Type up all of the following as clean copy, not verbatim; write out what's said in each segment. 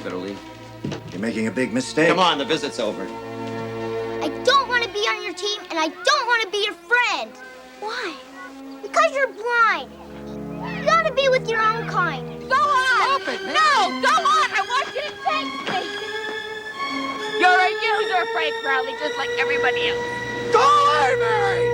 better leave. You're making a big mistake. Come on, the visit's over. I don't want to be on your team, and I don't want to be your friend. Why? Because you're blind. You gotta be with your own kind. Go on! Stop it, man. No, go on! I want you to take me! You're a user, Frank Crowley, just like everybody else. Go away, Mary!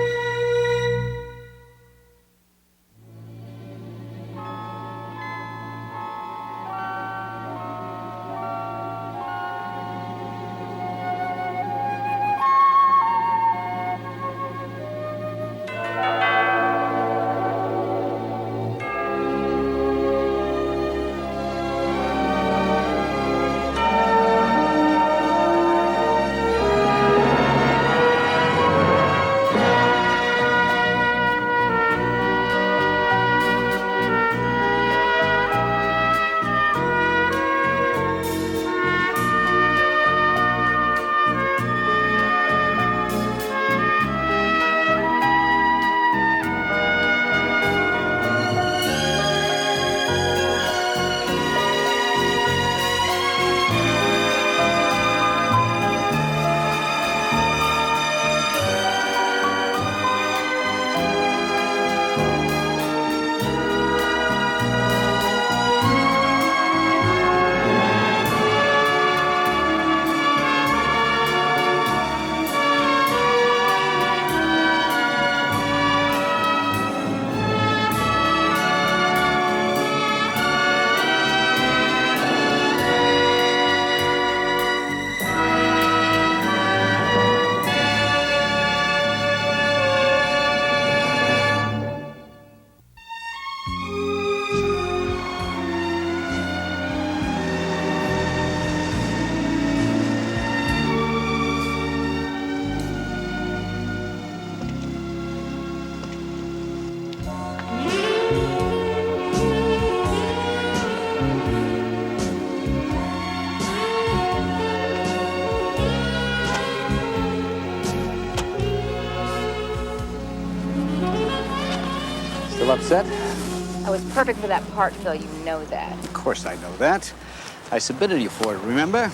Still upset? I was perfect for that part, Phil. You know that. Of course I know that. I submitted you for it, remember?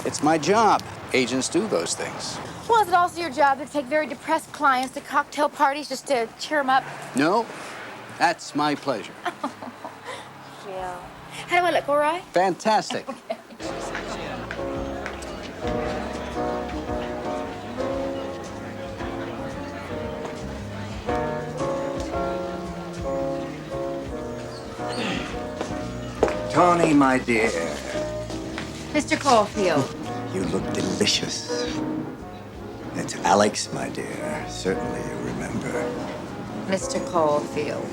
It's my job. Agents do those things. Well, is it also your job to take very depressed clients to cocktail parties just to cheer them up? No, that's my pleasure. Phil. How do I look, all right? Fantastic. Okay. Tawny, my dear. Mr. Caulfield. You look delicious. It's Alex, my dear. Certainly you remember. Mr. Caulfield.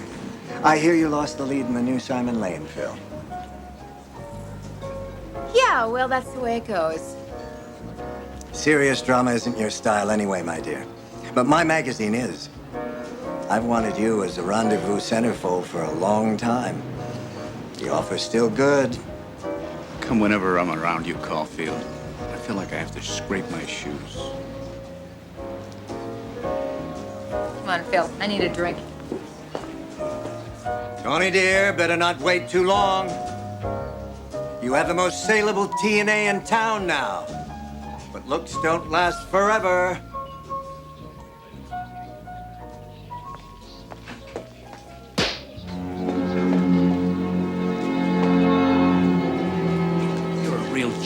I hear you lost the lead in the new Simon Lane film. Yeah, well, that's the way it goes. Serious drama isn't your style anyway, my dear. But my magazine is. I've wanted you as a rendezvous centerfold for a long time. The offer's still good. Come whenever I'm around you, Caulfield. I feel like I have to scrape my shoes. Come on, Phil. I need a drink. Tawny, dear, better not wait too long. You have the most saleable TNA in town now. But looks don't last forever.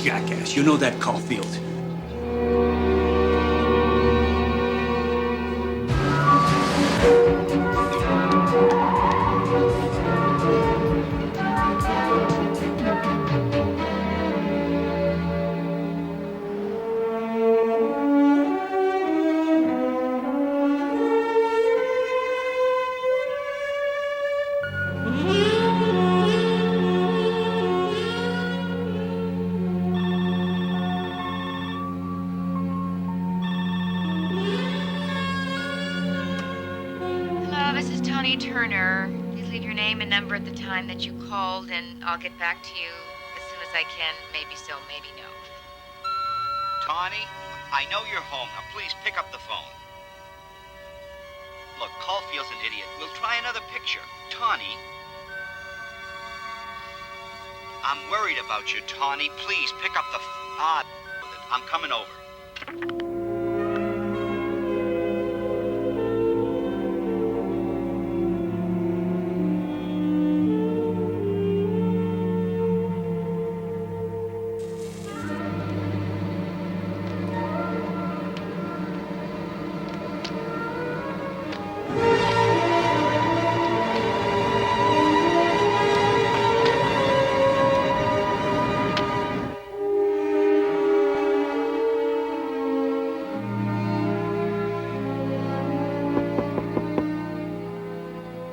Jackass. You know that, Caulfield. At the time that you called, and I'll get back to you as soon as I can. Maybe so, maybe no. Tawny, I know you're home. Now please pick up the phone. Look, Caulfield's an idiot. We'll try another picture. Tawny. I'm worried about you, Tawny. Please pick up the I'm coming over.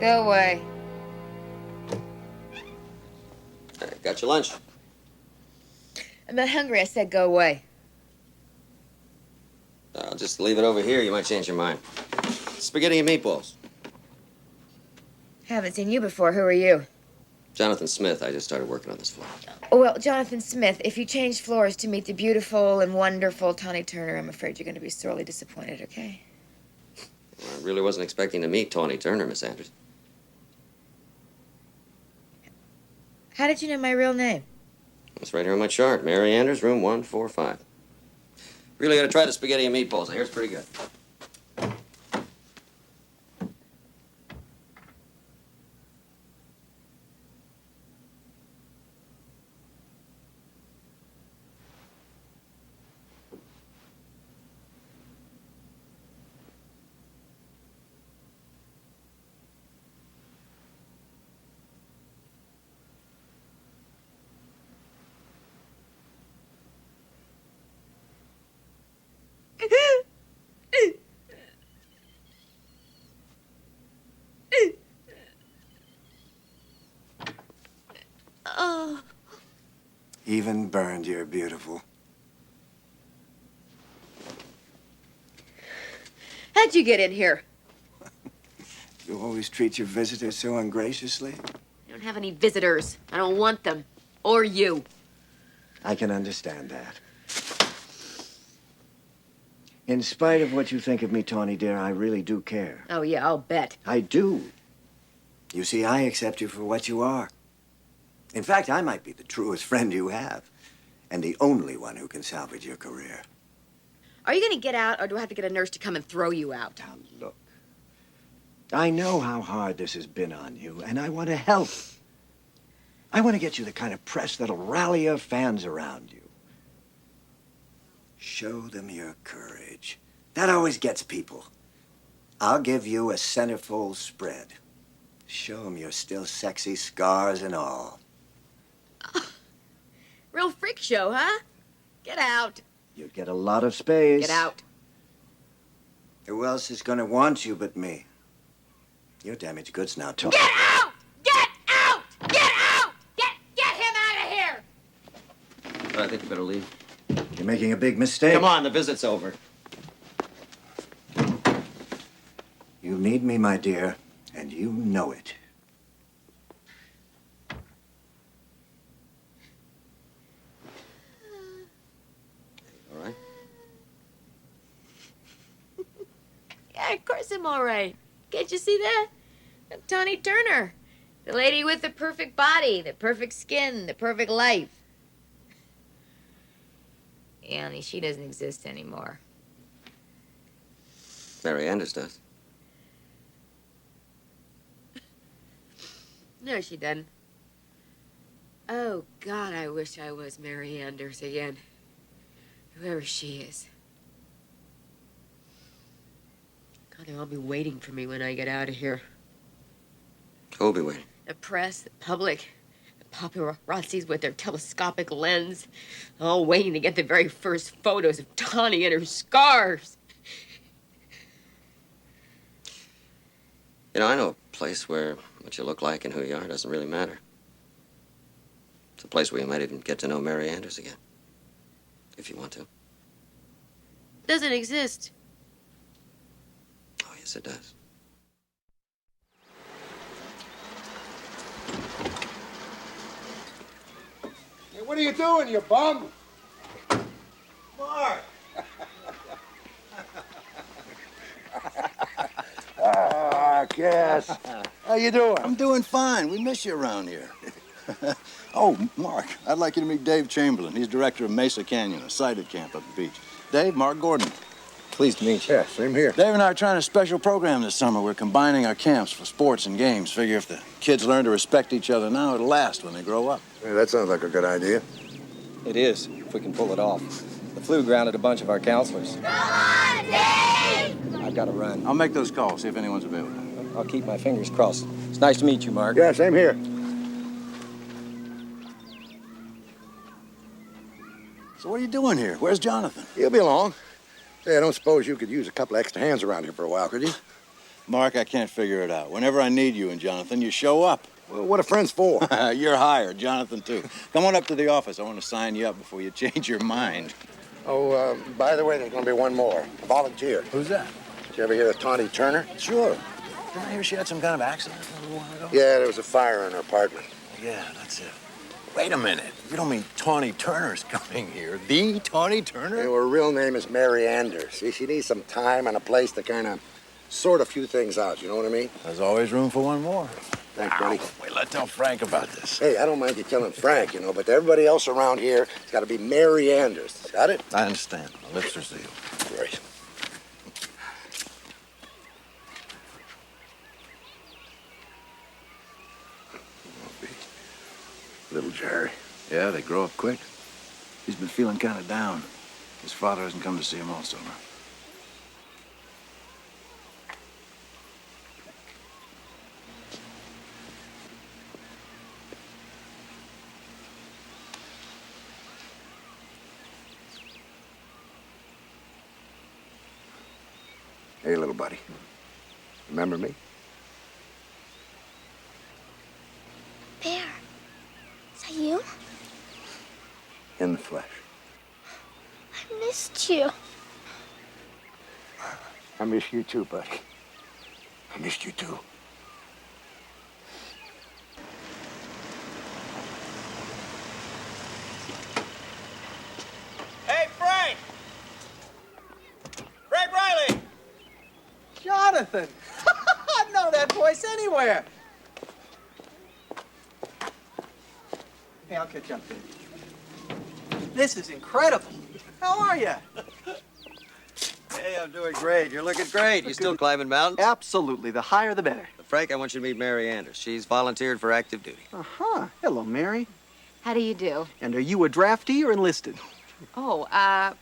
Go away. Got your lunch. I'm not hungry. I said go away. I'll just leave it over here. You might change your mind. Spaghetti and meatballs. Haven't seen you before. Who are you? Jonathan Smith. I just started working on this floor. Oh, well, Jonathan Smith, if you change floors to meet the beautiful and wonderful Tawny Turner, I'm afraid you're going to be sorely disappointed, okay? Well, I really wasn't expecting to meet Tawny Turner, Miss Andrews. How did you know my real name? It's right here on my chart. Mary Anders, room 145. Really got to try the spaghetti and meatballs. I hear it's pretty good. Oh. Even burned, you're beautiful. How'd you get in here? You always treat your visitors so ungraciously. I don't have any visitors. I don't want them. Or you. I can understand that. In spite of what you think of me, Tawny dear, I really do care. Oh, yeah, I'll bet. I do. You see, I accept you for what you are. In fact, I might be the truest friend you have, and the only one who can salvage your career. Are you going to get out, or do I have to get a nurse to come and throw you out? Now, look. I know how hard this has been on you, and I want to help. I want to get you the kind of press that'll rally your fans around you. Show them your courage. That always gets people. I'll give you a centerfold spread. Show them you're still sexy, scars and all. Real freak show, huh? Get out. You'd get a lot of space. Get out. Who else is going to want you but me? You're damaged goods now, Tony. Get out! Get out! Get out! Get him out of here! But I think you better leave. You're making a big mistake. Come on, the visit's over. You need me, my dear, and you know it. All right? Yeah, of course I'm all right. Can't you see that? I'm Tawny Turner. The lady with the perfect body, the perfect skin, the perfect life. Yeah, only she doesn't exist anymore. Mary Anders does. No, she doesn't. Oh, God, I wish I was Mary Anders again. Whoever she is. God, they'll all be waiting for me when I get out of here. Who'll be waiting? The press, the public, the paparazzis with their telescopic lens, all waiting to get the very first photos of Tawny and her scars. You know, I know a place where what you look like and who you are doesn't really matter. It's a place where you might even get to know Mary Anders again. If you want to. Doesn't exist. Oh, yes, it does. Hey, what are you doing, you bum? Mark! Ah, Cass. How you doing? I'm doing fine. We miss you around here. Oh, Mark, I'd like you to meet Dave Chamberlain. He's director of Mesa Canyon, a sighted camp up the beach. Dave, Mark Gordon. Pleased to meet you. Yeah, same here. Dave and I are trying a special program this summer. We're combining our camps for sports and games. Figure if the kids learn to respect each other now, it'll last when they grow up. Yeah, that sounds like a good idea. It is, if we can pull it off. The flu grounded a bunch of our counselors. Come on, Dave! I've got to run. I'll make those calls, see if anyone's available. I'll keep my fingers crossed. It's nice to meet you, Mark. Yeah, same here. So what are you doing here? Where's Jonathan? He'll be along. Say, I don't suppose you could use a couple extra hands around here for a while, could you? Mark, I can't figure it out. Whenever I need you and Jonathan, you show up. Well, what are friends for? You're hired, Jonathan, too. Come on up to the office. I want to sign you up before you change your mind. Oh, by the way, there's going to be one more. A volunteer. Who's that? Did you ever hear of Tawny Turner? Sure. Didn't I hear she had some kind of accident a little while ago? Yeah, there was a fire in her apartment. Yeah, that's it. Wait a minute. You don't mean Tawny Turner's coming here. The Tawny Turner? Yeah, her real name is Mary Anders. See, she needs some time and a place to kind of sort a few things out, you know what I mean? There's always room for one more. Thanks, buddy. Wait, let's tell Frank about this. Hey, I don't mind you telling Frank, you know, but to everybody else around here, it's got to be Mary Anders. Got it? I understand. My lips are sealed. Great. Little Jerry. Yeah, they grow up quick. He's been feeling kind of down. His father hasn't come to see him all summer. Hey, little buddy. Remember me? Bear, is that you? In the flesh. I missed you. I miss you too, buddy. I missed you too. Hey, Frank! Frank Riley! Jonathan! I know that voice anywhere. Hey, I'll catch up. This is incredible. How are you? Hey, I'm doing great. You're looking great. You still climbing mountains? Absolutely. The higher, the better. Frank, I want you to meet Mary Anders. She's volunteered for active duty. Uh-huh. Hello, Mary. How do you do? And are you a draftee or enlisted? Oh, a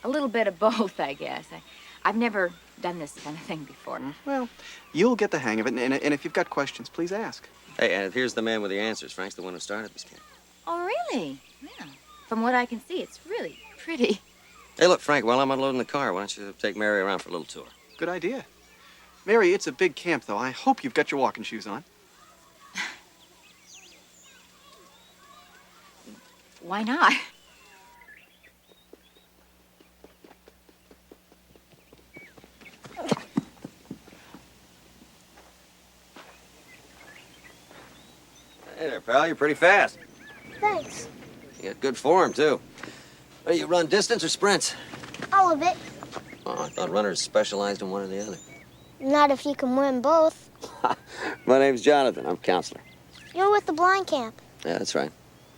little bit of both, I guess. I've never done this kind of thing before. Well, you'll get the hang of it, and if you've got questions, please ask. Hey, and here's the man with the answers. Frank's the one who started this camp. Oh, really? Yeah. From what I can see, it's really pretty. Hey, look, Frank, while I'm unloading the car, why don't you take Mary around for a little tour? Good idea. Mary, it's a big camp, though. I hope you've got your walking shoes on. Why not? Hey there, pal. You're pretty fast. Thanks. You got good form, too. Hey, you run distance or sprints? All of it. Oh, I thought runners specialized in one or the other. Not if you can win both. My name's Jonathan. I'm counselor. You're with the blind camp. Yeah, that's right.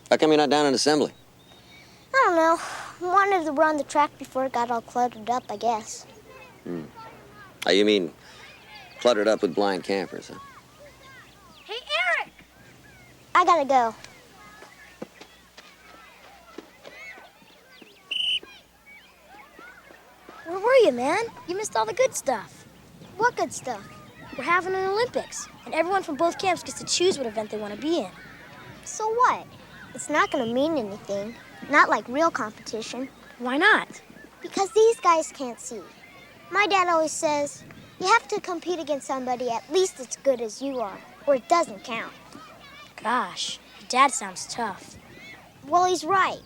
How come you're not down in assembly? I don't know. Wanted to run the track before it got all cluttered up, I guess. Oh, you mean cluttered up with blind campers, huh? Hey, Eric! I gotta go. Where were you, man? You missed all the good stuff. What good stuff? We're having an Olympics, and everyone from both camps gets to choose what event they want to be in. So what? It's not gonna mean anything. Not like real competition. Why not? Because these guys can't see. My dad always says, you have to compete against somebody at least as good as you are, or it doesn't count. Gosh, your dad sounds tough. Well, he's right.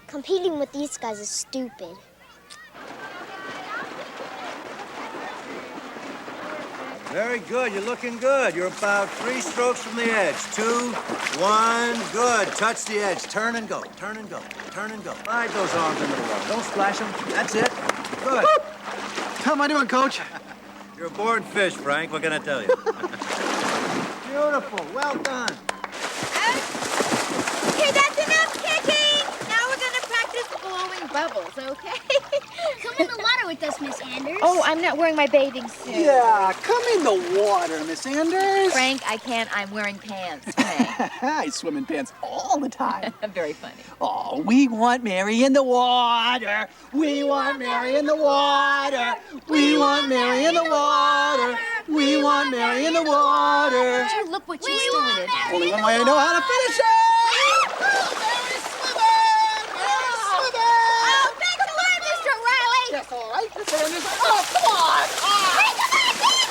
Competing with these guys is stupid. Very good. You're looking good. You're about 3 strokes from the edge. 2, 1, good. Touch the edge. Turn and go. Turn and go. Turn and go. Slide those arms into the water. Don't splash them. That's it. Good. How am I doing, Coach? You're a born fish, Frank. What can I tell you? Beautiful. Well done. Okay, that's enough kicking. Now we're gonna practice blowing bubbles, okay? Come in the water with us, Miss Anders. Oh, I'm not wearing my bathing suit. Yeah, come in the water, Miss Anders. Frank, I can't. I'm wearing pants, Frank. I swim in pants all the time. Very funny. Oh, we want Mary in the water. We want Mary in the water. We want Mary in the water. We want Mary in the water. Would you look what you started? Only one way I know how to finish it. Oh, back to life, Mr. Riley! Yes, all right, Miss Anders. Oh, come on. Hey, come on, Dick!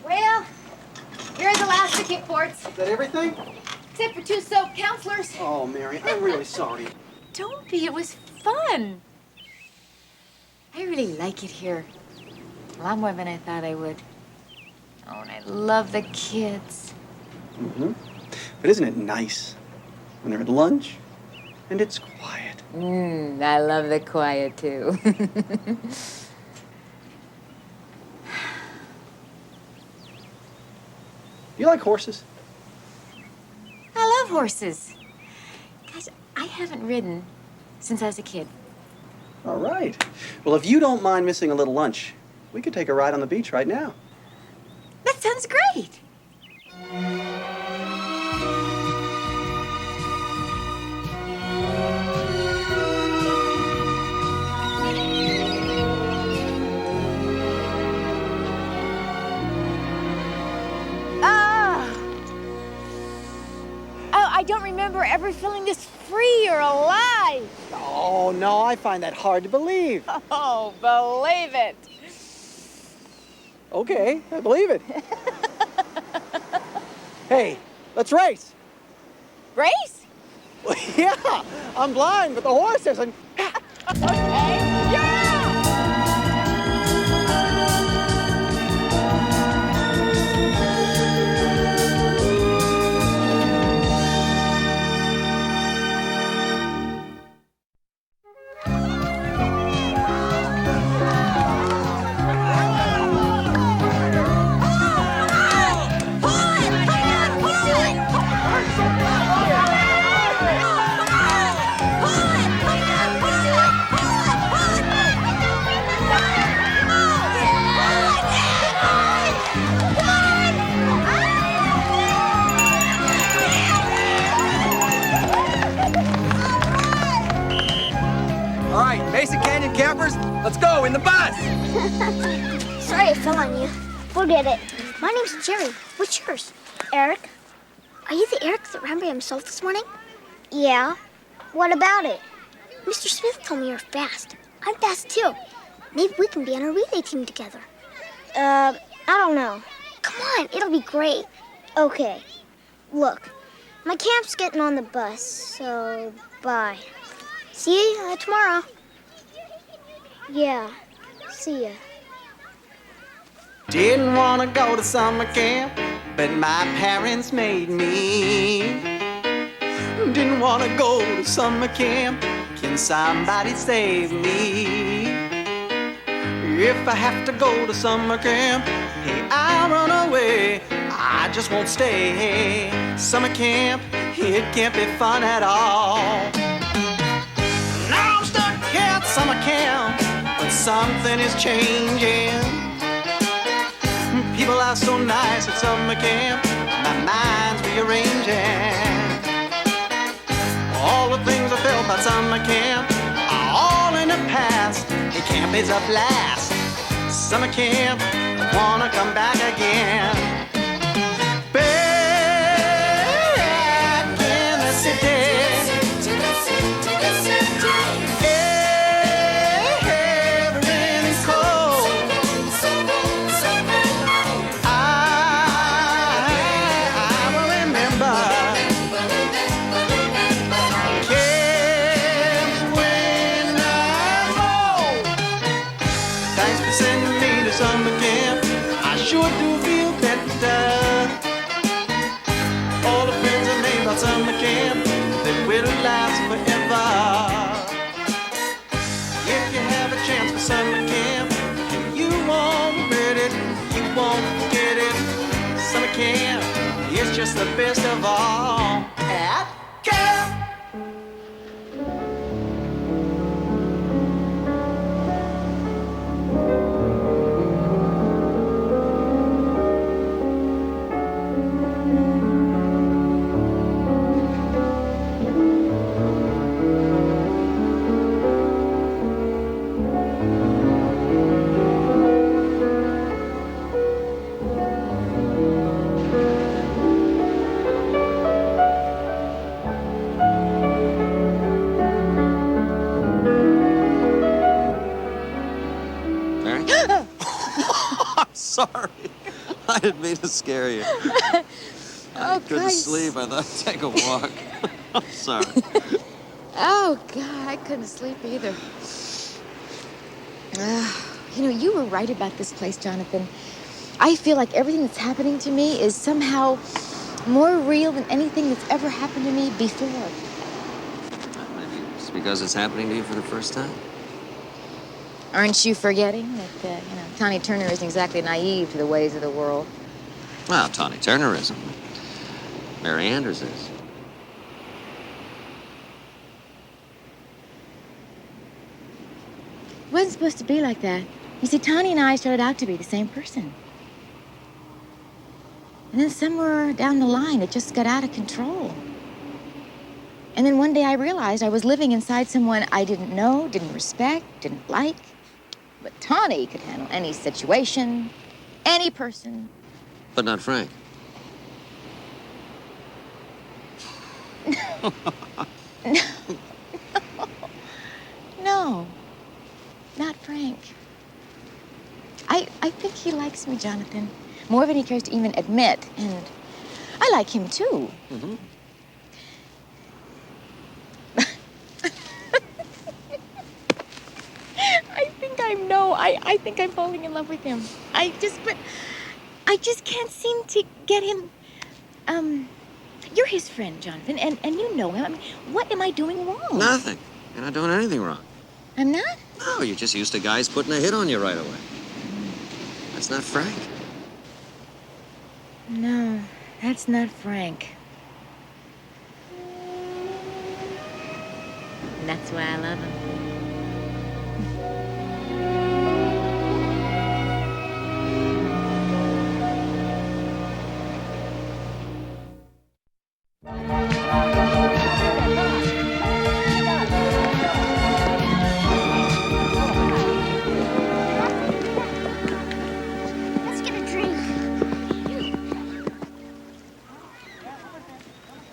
Well, here are the last ticket ports, Is that everything? except for 2 soap counselors. Oh, Mary, I'm really sorry. Don't be, it was fun. I really like it here. A lot more than I thought I would. Oh, and I love the kids. Mm-hmm. But isn't it nice when they're at lunch and it's quiet? I love the quiet, too. You like horses? I love horses. Guys, I haven't ridden since I was a kid. All right. Well, if you don't mind missing a little lunch, we could take a ride on the beach right now. That sounds great. I don't remember ever feeling this free or alive. Oh, no, I find that hard to believe. Oh, believe it. Okay, I believe it. Hey, let's race. Grace? Well, yeah, I'm blind, but the horse isn't. Okay, yeah! Mesa Canyon campers, let's go in the bus! Sorry I fell on you. Forget it. My name's Jerry. What's yours? Eric. Are you the Eric that ran by himself this morning? Yeah. What about it? Mr. Smith told me you're fast. I'm fast too. Maybe we can be on a relay team together. I don't know. Come on, it'll be great. Okay. Look, my camp's getting on the bus, so bye. See you tomorrow. Yeah, see ya. Didn't want to go to summer camp, but my parents made me. Didn't want to go to summer camp, can somebody save me? If I have to go to summer camp, hey, I'll run away, I just won't stay. Summer camp, it can't be fun at all. Now I'm stuck at summer camp, but something is changing. People are so nice at summer camp, my mind's rearranging. All the things I felt about summer camp are all in the past. The camp is a blast. Summer camp, I wanna come back again. Back in the city. Everything's cold. I will remember. Camp when I'm old. Thanks for sending me to summer camp. I sure do feel better. All the friends I made about summer camp, they will lasts forever. If you have a chance for summer camp, you won't regret it, you won't forget it. Summer camp is just the best of all at camp. Sorry. I didn't mean to scare you. I couldn't sleep. I thought I'd take a walk. I'm sorry. Oh, God, I couldn't sleep either. You know, you were right about this place, Jonathan. I feel like everything that's happening to me is somehow more real than anything that's ever happened to me before. Maybe it's because it's happening to you for the first time. Aren't you forgetting that, Tawny Turner isn't exactly naive to the ways of the world? Well, Tawny Turner isn't. Mary Anders is. It wasn't supposed to be like that. You see, Tawny and I started out to be the same person. And then somewhere down the line, it just got out of control. And then one day I realized I was living inside someone I didn't know, didn't respect, didn't like. But Tawny could handle any situation, any person. But not Frank. No, not Frank. I think he likes me, Jonathan, more than he cares to even admit. And I like him, too. Mm-hmm. I think I'm falling in love with him. I just can't seem to get him. You're his friend, Jonathan, and you know him. I mean, what am I doing wrong? Nothing. You're not doing anything wrong. I'm not? No, you're just used to guys putting a hit on you right away. That's not Frank. No, that's not Frank. And that's why I love him. Let's get a drink.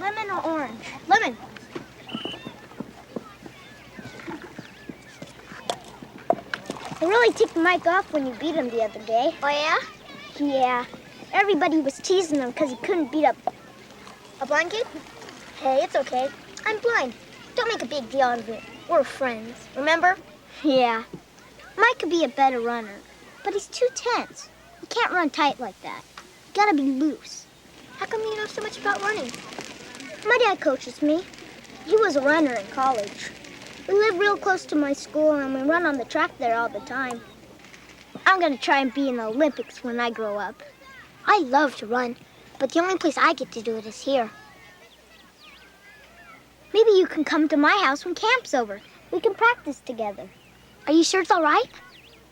Lemon or orange? Lemon. I really ticked Mike off when you beat him the other day. Oh, yeah? Yeah. Everybody was teasing him because he couldn't beat up a blind kid. Hey, it's okay. I'm blind. Don't make a big deal out of it. We're friends, remember? Yeah. Mike could be a better runner, but he's too tense. You can't run tight like that. You gotta be loose. How come you know so much about running? My dad coaches me. He was a runner in college. We live real close to my school, and we run on the track there all the time. I'm gonna try and be in the Olympics when I grow up. I love to run, but the only place I get to do it is here. Maybe you can come to my house when camp's over. We can practice together. Are you sure it's all right?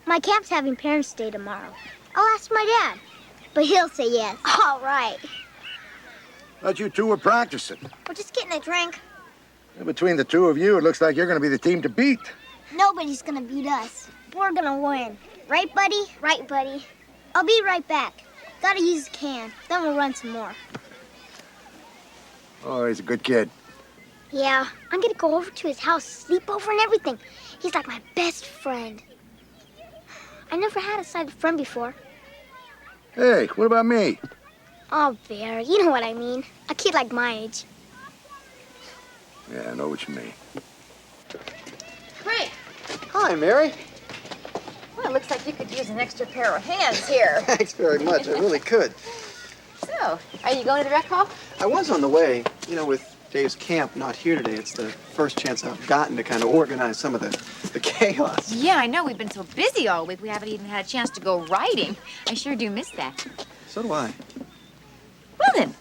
My camp's having Parents' Day tomorrow. I'll ask my dad, but he'll say yes. All right. Thought you two were practicing. We're just getting a drink. Between the two of you, it looks like you're going to be the team to beat. Nobody's gonna beat us. We're gonna win. Right, buddy? Right, buddy. I'll be right back. Gotta use the can. Then we'll run some more. Oh, he's a good kid. Yeah, I'm gonna go over to his house, sleep over and everything. He's like my best friend. I never had a sighted friend before. Hey, what about me? Oh, Bear, you know what I mean. A kid like my age. Yeah, I know what you mean. Frank! Hi, Mary. Well, it looks like you could use an extra pair of hands here. Thanks very much. I really could. So, are you going to the rec hall? I was on the way, with Dave's camp not here today, it's the first chance I've gotten to kind of organize some of the chaos. Yeah, I know. We've been so busy all week, we haven't even had a chance to go riding. I sure do miss that. So do I. Well then,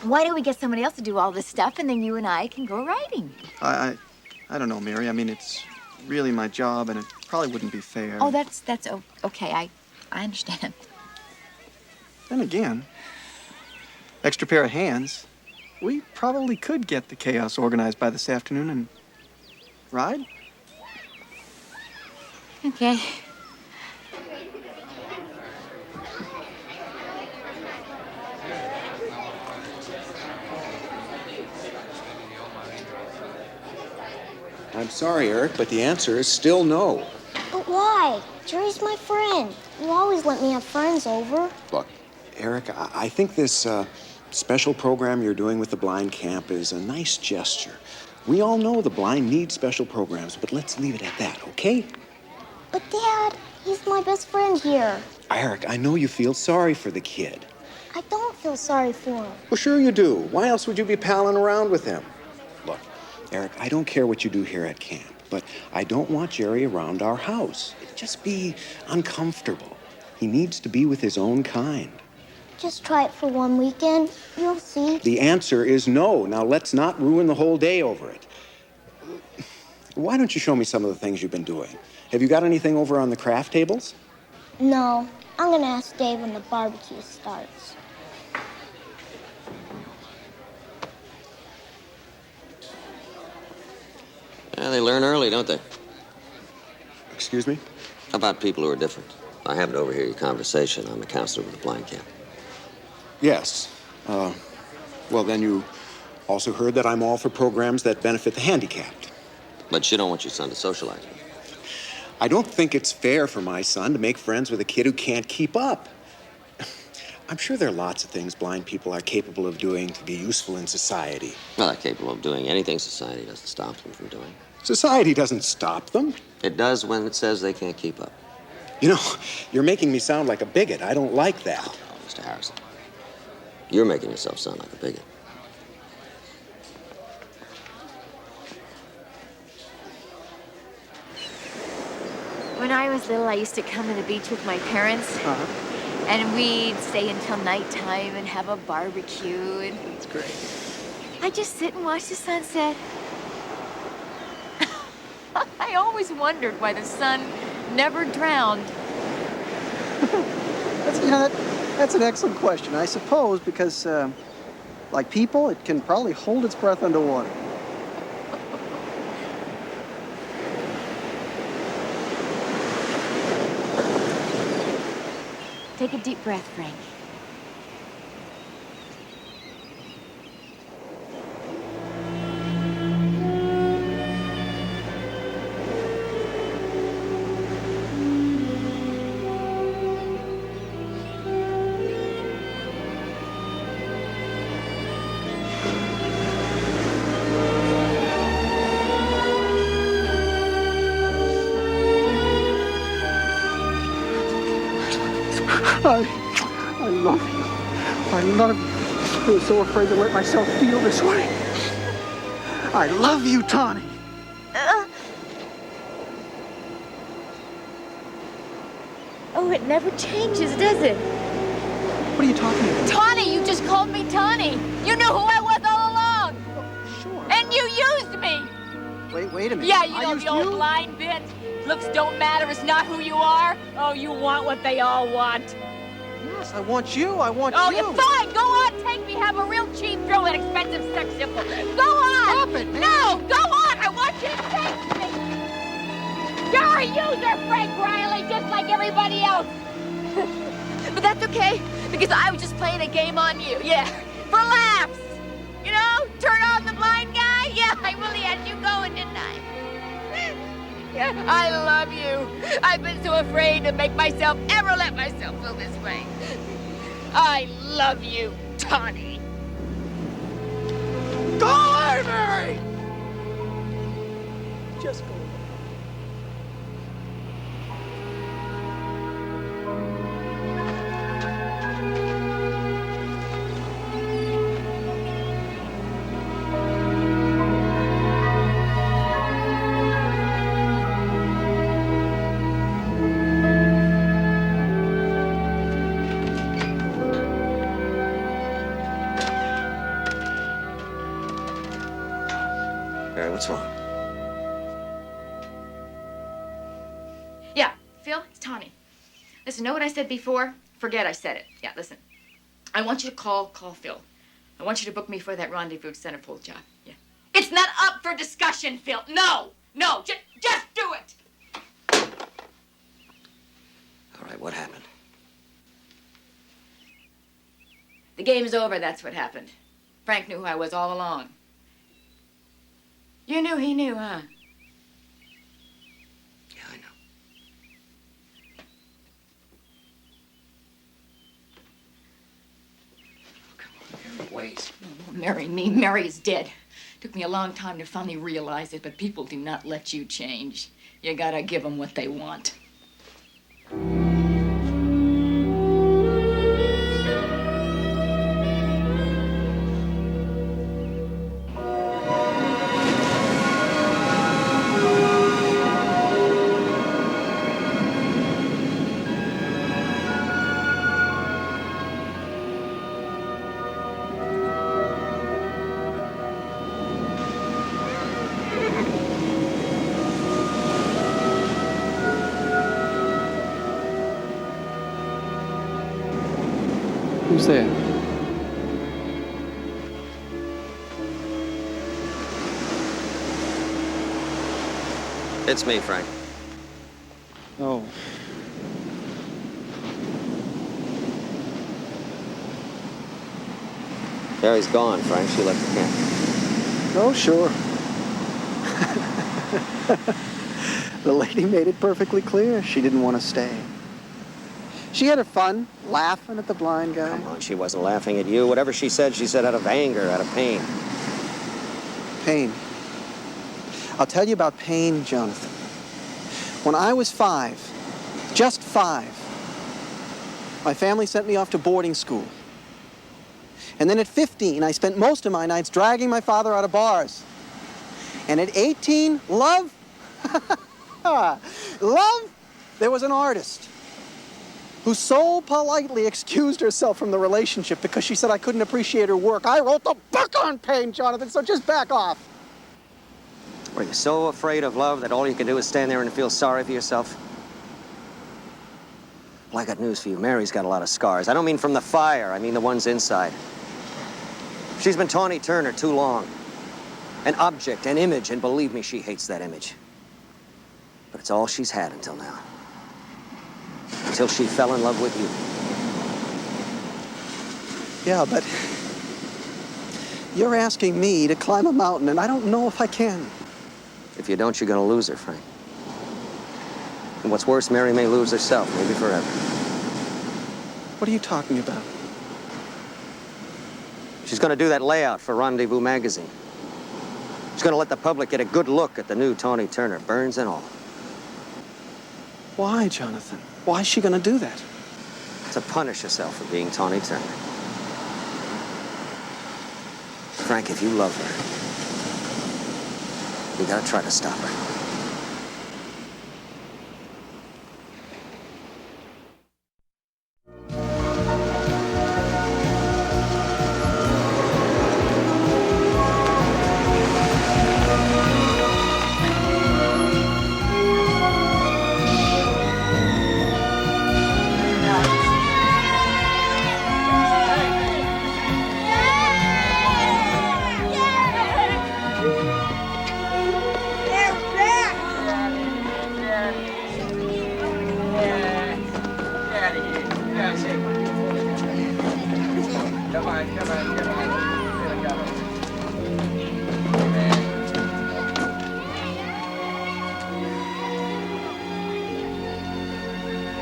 why don't we get somebody else to do all this stuff, and then you and I can go riding? I don't know, Mary. I mean, it's really my job, and it probably wouldn't be fair. Oh, that's okay. I understand. Then again, extra pair of hands, we probably could get the chaos organized by this afternoon and ride. Okay. I'm sorry, Eric, but the answer is still no. But why? Jerry's my friend. You always let me have friends over. Look, Eric, I think this special program you're doing with the blind camp is a nice gesture. We all know the blind need special programs, but let's leave it at that, okay? But Dad, he's my best friend here. Eric, I know you feel sorry for the kid. I don't feel sorry for him. Well, sure you do. Why else would you be palling around with him? Look, Eric, I don't care what you do here at camp, but I don't want Jerry around our house. It'd just be uncomfortable. He needs to be with his own kind. Just try it for one weekend. You'll see. The answer is no. Now, let's not ruin the whole day over it. Why don't you show me some of the things you've been doing? Have you got anything over on the craft tables? No. I'm going to ask Dave when the barbecue starts. Yeah, they learn early, don't they? Excuse me? About people who are different. I happened to overhear your conversation. I'm a counselor with the blind camp. Yes. Well, then you also heard that I'm all for programs that benefit the handicapped. But you don't want your son to socialize with. I don't think it's fair for my son to make friends with a kid who can't keep up. I'm sure there are lots of things blind people are capable of doing to be useful in society. Well, they're capable of doing anything society doesn't stop them from doing. Society doesn't stop them. It does when it says they can't keep up. You know, you're making me sound like a bigot. I don't like that. Oh, Mr. Harrison. You're making yourself sound like a bigot. When I was little, I used to come to the beach with my parents. And we'd stay until nighttime and have a barbecue. That's great. I'd just sit and watch the sunset. I always wondered why the sun never drowned. That's an excellent question. I suppose because, like people, it can probably hold its breath underwater. Take a deep breath, Frank. I love you. I love you. I was so afraid to let myself feel this way. I love you, Tawny. Oh, it never changes, does it? What are you talking about? Tawny, you just called me Tawny. You knew who I was all along. Sure. And you used me. Wait a minute. Yeah, you know the old blind bit. Looks don't matter, it's not who you are. Oh, you want what they all want. Yes, I want you. I want Oh, you. you're fine. Go on, take me. Have a real cheap thrill and expensive sex symbol. Go on. Stop it, man. No, go on. I want you to take me. You're a user, Frank Riley, just like everybody else. But that's okay, because I was just playing a game on you. Yeah, for laughs. You know, turn on the blind guy. Yeah, I really had you going, didn't I? Yeah, I love you. I've been so afraid to make myself ever let myself feel this way. I love you, Tawny. Go away, Mary! Just go away. What's wrong? Yeah, Phil, it's Tawny. Listen, know what I said before? Forget I said it. Yeah, listen. I want you to call Caulfield. I want you to book me for that rendezvous centerfold job. Yeah. It's not up for discussion, Phil. No, just do it. All right, what happened? The game's over, that's what happened. Frank knew who I was all along. You knew he knew, huh? Yeah, I know. Wait. Marry me. Mary is dead. Took me a long time to finally realize it, but people do not let you change. You gotta give them what they want. Who's there? It's me, Frank. Oh. Mary's gone, Frank. She left the camp. Oh, sure. The lady made it perfectly clear she didn't want to stay. She had her fun, laughing at the blind guy. Come on, she wasn't laughing at you. Whatever she said out of anger, out of pain. Pain. I'll tell you about pain, Jonathan. When I was 5, just 5, my family sent me off to boarding school. And then at 15, I spent most of my nights dragging my father out of bars. And at 18, love? Love? There was an artist who so politely excused herself from the relationship because she said I couldn't appreciate her work. I wrote the book on pain, Jonathan, so just back off. Were you so afraid of love that all you could do is stand there and feel sorry for yourself? Well, I got news for you. Mary's got a lot of scars. I don't mean from the fire. I mean the ones inside. She's been Tawny Turner too long. An object, an image, and believe me, she hates that image. But it's all she's had until now. Until she fell in love with you. Yeah, but you're asking me to climb a mountain, and I don't know if I can. If you don't, you're gonna lose her, Frank. And what's worse, Mary may lose herself, maybe forever. What are you talking about? She's gonna do that layout for Rendezvous magazine. She's gonna let the public get a good look at the new Tawny Turner, burns and all. Why, Jonathan? Why is she gonna do that? To punish herself for being Tawny Turner. Frank, if you love her, you gotta try to stop her.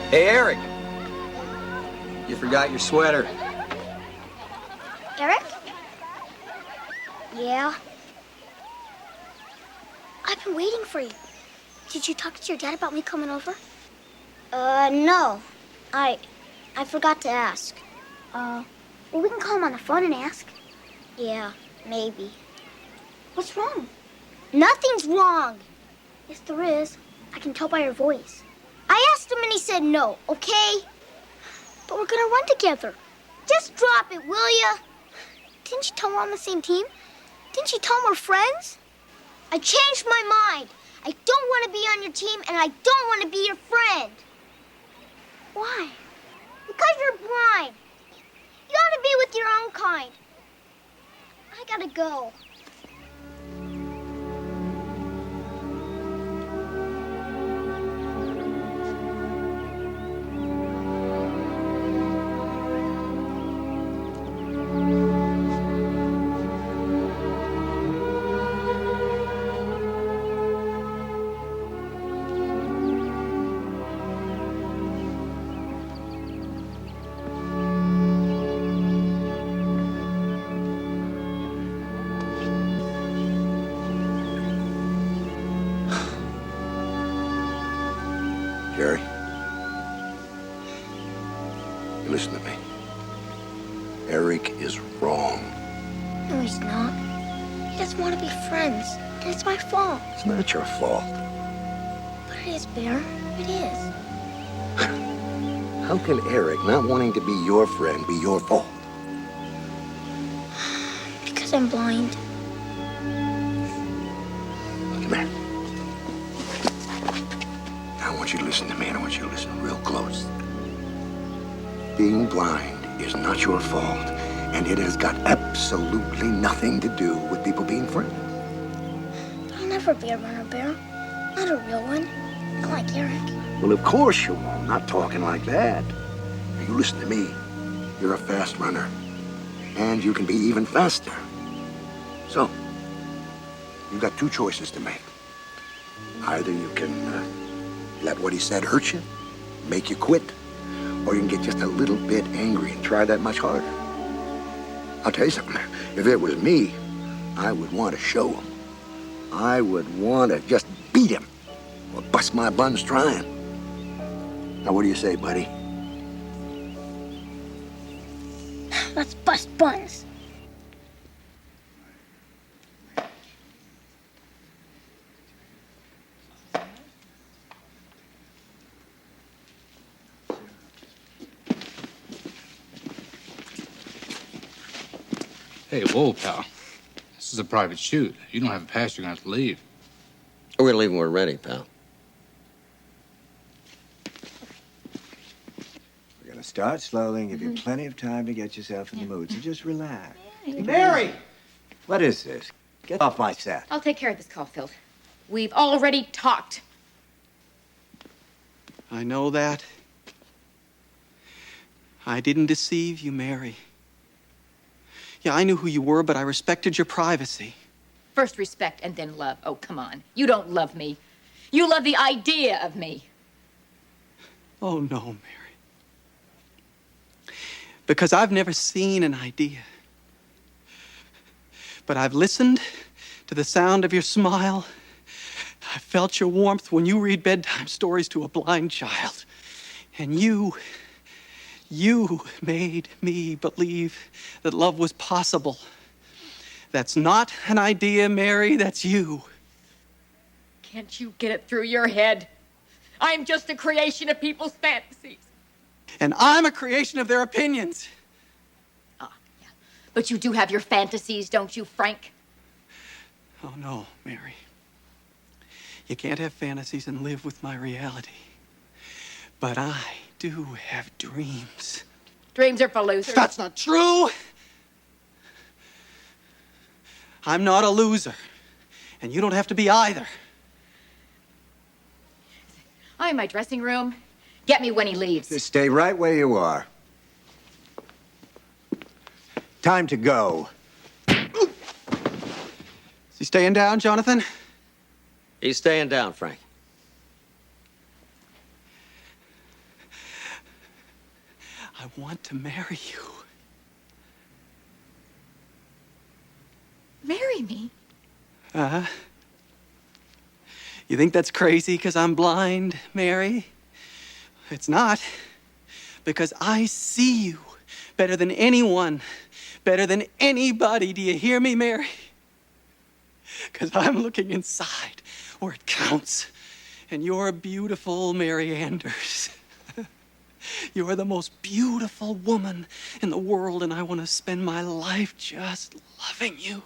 Hey, Eric. You forgot your sweater. Eric? Yeah? I've been waiting for you. Did you talk to your dad about me coming over? No. I forgot to ask. Well, we can call him on the phone and ask. Yeah, maybe. What's wrong? Nothing's wrong. Yes, there is. I can tell by your voice. I asked him and he said no, okay? But we're gonna run together. Just drop it, will ya? Didn't you tell him we're on the same team? Didn't you tell him we're friends? I changed my mind. I don't want to be on your team, and I don't want to be your friend. Why? Because you're blind. You ought to be with your own kind. I gotta go. Jerry, you listen to me. Eric is wrong. No, he's not. He doesn't want to be friends, and it's my fault. It's not your fault. But it is, Bear. It is. How can Eric not wanting to be your friend be your fault? Because I'm blind. Come here. I want you to listen to me, and I want you to listen real close. Being blind is not your fault, and it has got absolutely nothing to do with people being friends. I'll never be a runner, Bear. Not a real one. Not like Eric. Well, of course you won't. Not talking like that. Now, you listen to me. You're a fast runner, and you can be even faster. So, you've got two choices to make. Either you can let what he said hurt you, make you quit, or you can get just a little bit angry and try that much harder. I'll tell you something. If it was me, I would want to show him. I would want to just beat him or bust my buns trying. Now, what do you say, buddy? Let's bust buns. Hey, whoa, pal. This is a private shoot. You don't have a pass, you're gonna have to leave. We're gonna leave when we're ready, pal. We're gonna start slowly and give you plenty of time to get yourself in the mood. So just relax. Mary! What is this? Get off my set. I'll take care of this, Caulfield. We've already talked. I know that. I didn't deceive you, Mary. Yeah, I knew who you were, but I respected your privacy. First respect and then love. Oh, come on. You don't love me. You love the idea of me. Oh, no, Mary. Because I've never seen an idea. But I've listened to the sound of your smile. I felt your warmth when you read bedtime stories to a blind child. And you made me believe that love was possible. That's not an idea, Mary, that's you. Can't you get it through your head? I'm just a creation of people's fantasies. And I'm a creation of their opinions. Ah, yeah. But you do have your fantasies, don't you, Frank? Oh, no, Mary. You can't have fantasies and live with my reality. But I do have dreams. Dreams are for losers. That's not true. I'm not a loser. And you don't have to be either. I'm in my dressing room. Get me when he leaves. Just stay right where you are. Time to go. Is he staying down, Jonathan? He's staying down, Frank. I want to marry you. Marry me? You think that's crazy because I'm blind, Mary? It's not. Because I see you better than anyone, better than anybody. Do you hear me, Mary? Because I'm looking inside where it counts. And you're beautiful, Mary Anders. You're the most beautiful woman in the world, and I want to spend my life just loving you.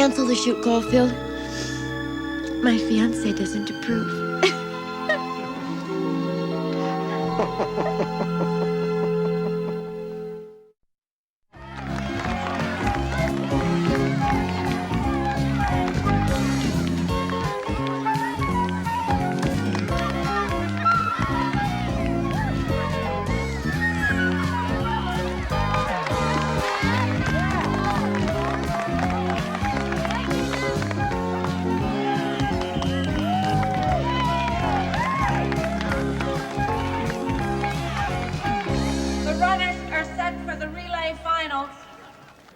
cancel the shoot, Caulfield. My fiancé doesn't approve.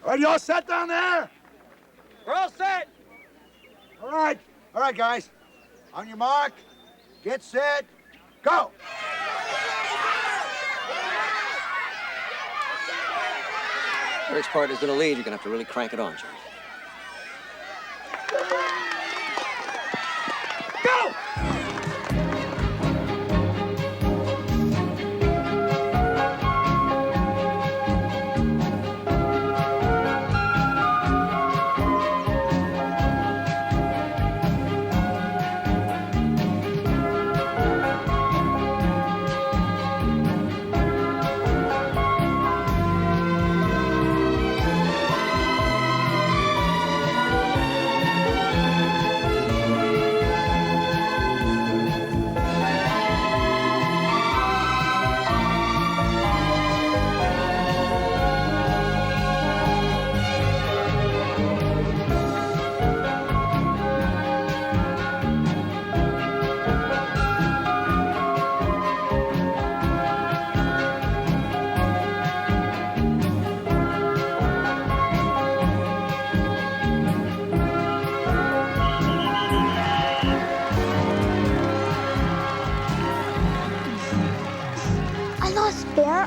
Are you all set down there? We're all set. All right, guys. On your mark, get set, go. Eric's partner's gonna lead. You're gonna have to really crank it on, Jerry. Go!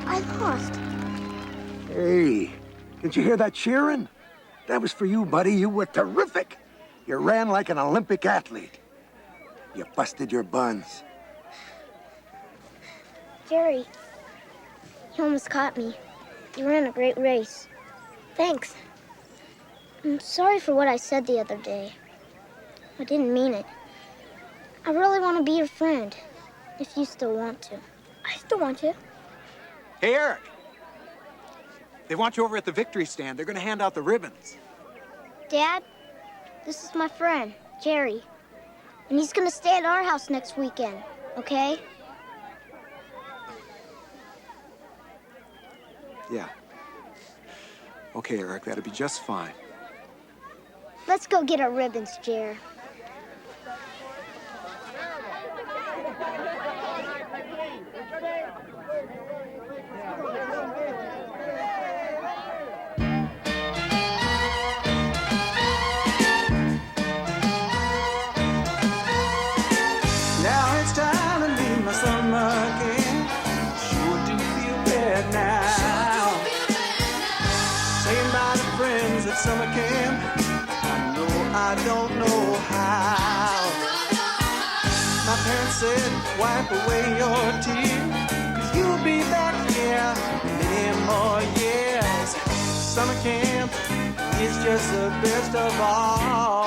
I lost. Hey, did you hear that cheering? That was for you, buddy. You were terrific. You ran like an Olympic athlete. You busted your buns. Jerry, you almost caught me. You ran a great race. Thanks. I'm sorry for what I said the other day. I didn't mean it. I really want to be your friend, if you still want to. I still want to. Hey, Eric. They want you over at the victory stand. They're going to hand out the ribbons. Dad, this is my friend, Jerry. And he's going to stay at our house next weekend, okay? Yeah. Okay, Eric, that'll be just fine. Let's go get our ribbons, Jer. Now it's time to leave my summer camp. Sure do feel bad now. Saying bye to friends at summer camp. I don't know how. My parents said, wipe away your tears, 'cause you'll be back here many more years. Summer camp is just the best of all.